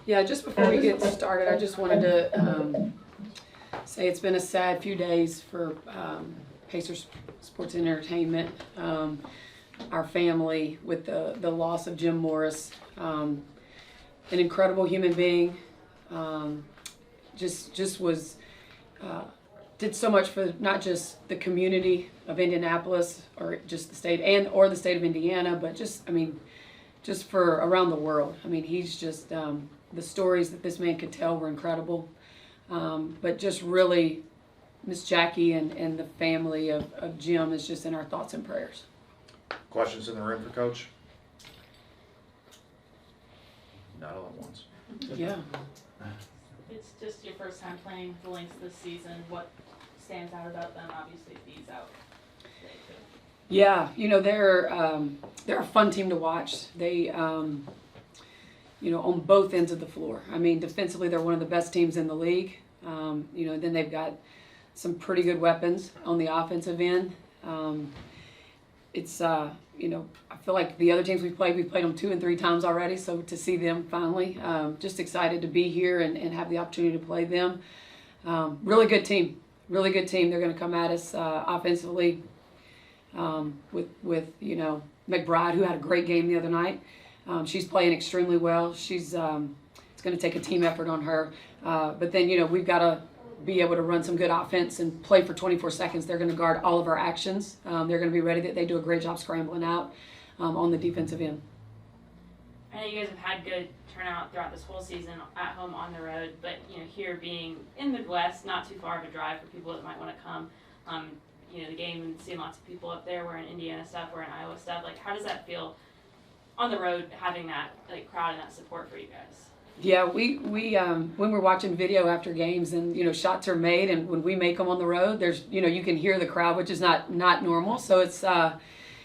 Yeah, just before we get started, I just wanted to say it's been a sad few days for Pacers Sports and Entertainment. Our family with the loss of Jim Morris, an incredible human being. Just was did so much for not just the community of Indianapolis or just the state or the state of Indiana, but just for around the world. I mean, he's just the stories that this man could tell were incredible. But just really, Miss Jackie and the family of Jim is just in our thoughts and prayers. Questions in the room for Coach? Not all at once. Yeah. It's just your first time playing the Lynx this season. What stands out about them? Obviously, Fee's out today too. Yeah, they're a fun team to watch. They, on both ends of the floor. I mean, defensively, they're one of the best teams in the league. Then they've got some pretty good weapons on the offensive end. I feel like the other teams we've played them 2 and 3 times already. So to see them finally, just excited to be here and have the opportunity to play them. Really good team. Really good team. They're going to come at us offensively with McBride, who had a great game the other night. She's playing extremely well. It's going to take a team effort on her. But then, we've got to be able to run some good offense and play for 24 seconds. They're going to guard all of our actions. They're going to be ready. They do a great job scrambling out on the defensive end. I know you guys have had good turnout throughout this whole season, at home, on the road, but here being in the Midwest, not too far of a drive for people that might want to come. The game and seeing lots of people up there wearing Indiana stuff, wearing Iowa stuff. Like, how does that feel on the road, having that crowd and that support for you guys? Yeah, we when we're watching video after games and shots are made, and when we make them on the road, there's you can hear the crowd, which is not normal. So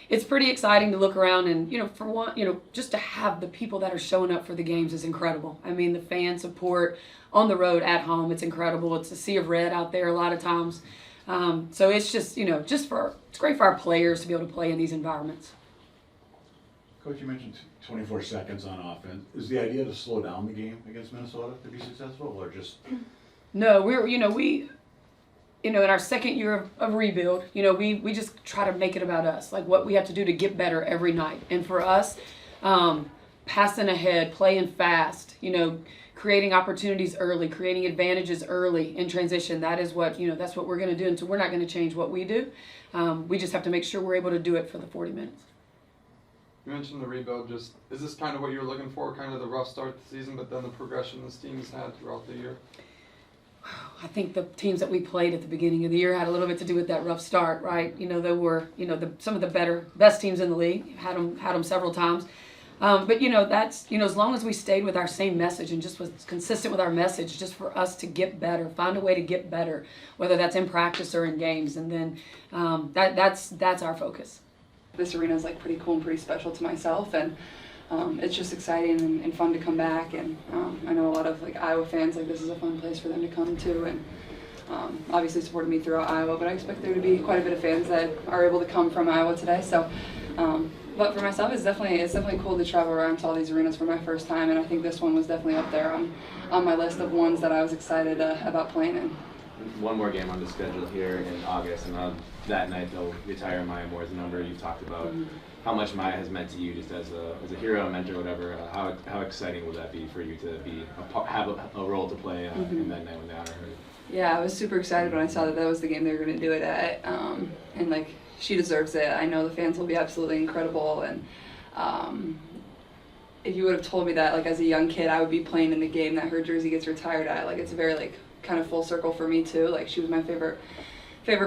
it's pretty exciting to look around and for one just to have the people that are showing up for the games is incredible. I mean, the fan support on the road, at home, it's incredible. It's a sea of red out there a lot of times. So it's just it's great for our players to be able to play in these environments. Coach, you mentioned 24 seconds on offense. Is the idea to slow down the game against Minnesota to be successful, or just? No, we in our second year of rebuild, we just try to make it about us, like what we have to do to get better every night. And for us, passing ahead, playing fast, creating opportunities early, creating advantages early in transition. That is what that's what we're going to do. And so we're not going to change what we do. We just have to make sure we're able to do it for the 40 minutes. You mentioned the rebuild. Is this kind of what you were looking for, kind of the rough start to the season, but then the progression this team's had throughout the year? I think the teams that we played at the beginning of the year had a little bit to do with that rough start, right? They were, some of the best teams in the league, had them several times. But that's, as long as we stayed with our same message and just was consistent with our message, just for us to get better, find a way to get better, whether that's in practice or in games. And then that's our focus. This arena is pretty cool and pretty special to myself, and it's just exciting and fun to come back. And I know a lot of Iowa fans, this is a fun place for them to come to, and obviously supported me throughout Iowa, but I expect there to be quite a bit of fans that are able to come from Iowa today. So, but for myself, it's definitely cool to travel around to all these arenas for my first time, and I think this one was definitely up there on my list of ones that I was excited about playing in. One more game on the schedule here in August, and that night they'll retire Maya Moore's number. You've talked about how much Maya has meant to you, just as a hero, a mentor, whatever. How exciting will that be for you to have a role to play in that night when they honor her? Yeah, I was super excited when I saw that was the game they were going to do it at, and she deserves it. I know the fans will be absolutely incredible, and if you would have told me that as a young kid I would be playing in the game that her jersey gets retired at, it's a very kind of full circle for me too. She was my favorite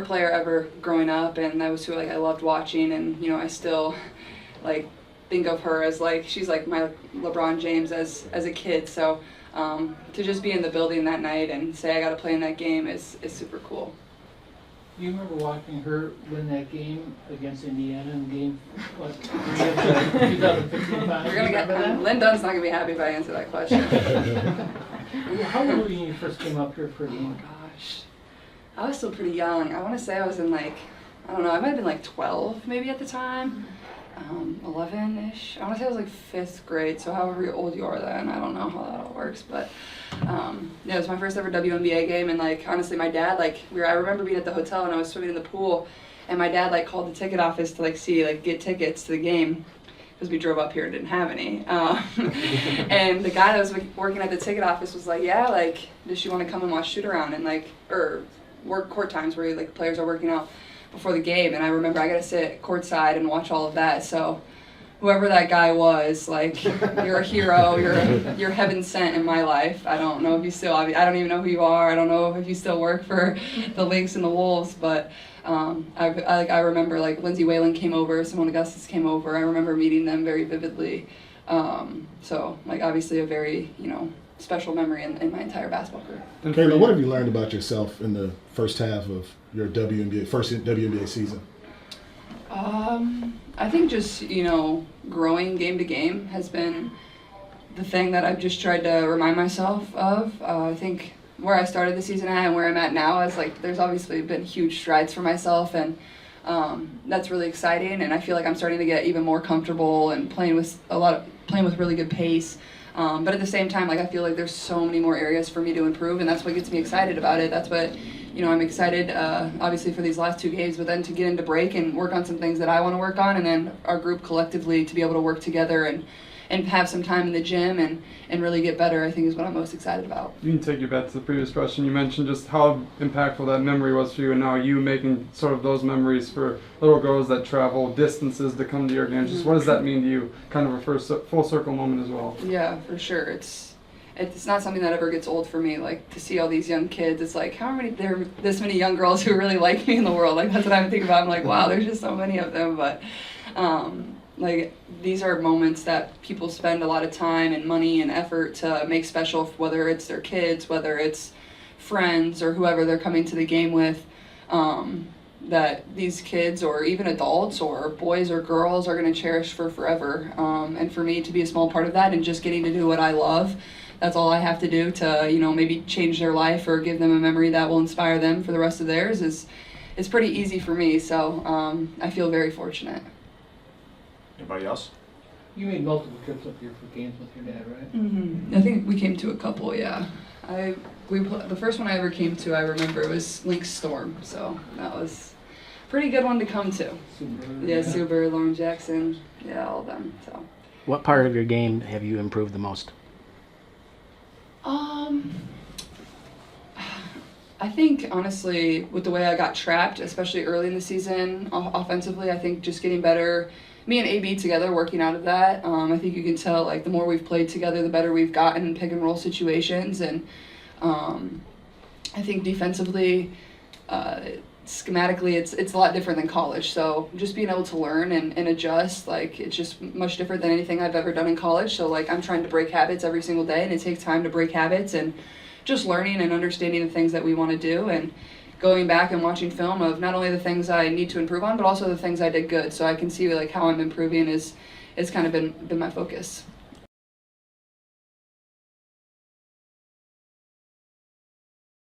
player ever growing up, and that was who I loved watching, and I still think of her as she's my LeBron James as a kid. So to just be in the building that night and say I got to play in that game is super cool. You remember watching her win that game against Indiana in game 3 of the 2015 finals? We're gonna get Lynn Dunn's not gonna be happy if I answer that question. How old were you when you first came up here for a game? Oh gosh, I was still pretty young. I want to say I was in I don't know, I might have been 12 maybe at the time. 11-ish. I want to say I was like 5th grade, so however old you are then, I don't know how that all works, but yeah, it was my first ever WNBA game, and like honestly, my dad, like I remember being at the hotel and I was swimming in the pool, and my dad like called the ticket office to get tickets to the game, because we drove up here and didn't have any. And the guy that was working at the ticket office was like, yeah, like, does she want to come and watch shoot around and like, or work court times where like players are working out before the game. And I remember I got to sit courtside and watch all of that. So whoever that guy was, like, you're a hero, you're heaven sent in my life. I don't know if you still, I don't even know who you are. I don't know if you still work for the Lynx and the Wolves, but I remember like Lindsay Whalen came over, Simone Augustus came over. I remember meeting them very vividly. So like obviously a very, special memory in my entire basketball career. Kayla, what have you learned about yourself in the first half of your first WNBA season? I think just, growing game to game has been the thing that I've just tried to remind myself of. I think where I started the season at and where I'm at now is like there's obviously been huge strides for myself, and that's really exciting, and I feel like I'm starting to get even more comfortable and playing with really good pace. But at the same time, like I feel like there's so many more areas for me to improve, and that's what gets me excited about it. That's what I'm excited, obviously, for these last 2 games, but then to get into break and work on some things that I want to work on, and then our group collectively to be able to work together and have some time in the gym and really get better, I think is what I'm most excited about. You can take you back to the previous question. You mentioned just how impactful that memory was for you, and now you making sort of those memories for little girls that travel distances to come to your games. Just what does that mean to you? Kind of a full circle moment as well. Yeah, for sure. It's not something that ever gets old for me. Like to see all these young kids, it's like there are this many young girls who really like me in the world. Like that's what I'm thinking about. I'm like, wow, there's just so many of them. But like these are moments that people spend a lot of time and money and effort to make special, whether it's their kids, whether it's friends or whoever they're coming to the game with, that these kids or even adults or boys or girls are going to cherish for forever. And for me to be a small part of that and just getting to do what I love, that's all I have to do to, maybe change their life or give them a memory that will inspire them for the rest of theirs is pretty easy for me. So I feel very fortunate. Anybody else? You made multiple trips up here for games with your dad, right? Mm-hmm. I think we came to a couple, yeah. The first one I ever came to, I remember, was Lynx Storm, so that was a pretty good one to come to. Yeah, Suber, Lauren Jackson, yeah, all of them. So. What part of your game have you improved the most? I think, honestly, with the way I got trapped, especially early in the season, offensively, I think just getting better. Me and AB together working out of that, I think you can tell, like, the more we've played together, the better we've gotten in pick and roll situations. And I think defensively, schematically, it's a lot different than college. So just being able to learn and adjust, like, it's just much different than anything I've ever done in college. So, like, I'm trying to break habits every single day, and it takes time to break habits, and just learning and understanding the things that we want to do, and going back and watching film of not only the things I need to improve on, but also the things I did good. So I can see, like, how I'm improving is kind of been my focus.